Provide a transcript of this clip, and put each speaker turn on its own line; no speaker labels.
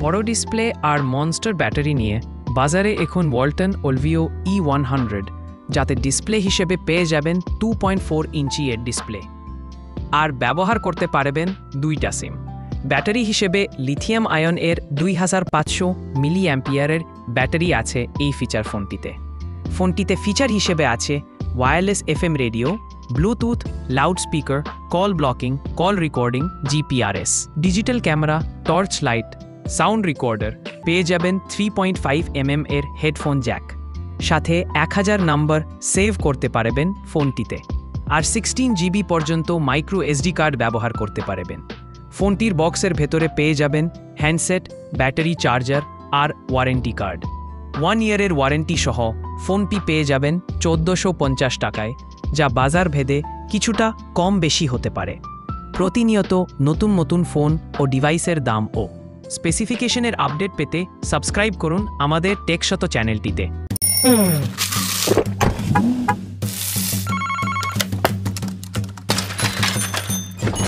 বড় ডিসপ্লে আর monster battery নিয়ে বাজারে এখন ওয়ালটন ওলভিও E100, যাতে ডিসপ্লে হিসেবে পেয়ে যাবেন 2.4 ইঞ্চি এর ডিসপ্লে আর ব্যবহার করতে পারবেন দুইটা সিম। ব্যাটারি হিসেবে লিথিয়াম আয়ন এর 2500 মিলি অ্যাম্পিয়ারের ব্যাটারি আছে এই ফিচার ফোনটিতে। ফোনটিতে ফিচার হিসেবে আছে wireless FM radio, Bluetooth, loudspeaker, call blocking, call recording, GPRS, digital camera, torch light, sound recorder, পেয়ে যাবেন 3.5mm এর হেডফোন জ্যাক, সাথে 1000 নাম্বার সেভ করতে পারবেন ফোনটিতে, আর 16GB পর্যন্ত মাইক্রো SD কার্ড ব্যবহার করতে পারবেন। ফোনটির বক্সের ভেতরে পেয়ে যাবেন হ্যান্ডসেট, ব্যাটারি চার্জার আর ওয়ারেন্টি কার্ড। 1 ইয়ারের ওয়ারেন্টি সহ ফোনটি পেয়ে যাবেন 1450 টাকায়, যা বাজার ভেদে কিছুটা কম বেশি হতে পারে। প্রতিনিয়ত নতুন নতুন ফোন ও ডিভাইসের দাম ও স্পেসিফিকেশনের আপডেট পেতে সাবস্ক্রাইব করুন আমাদের টেকশত চ্যানেলটিতে।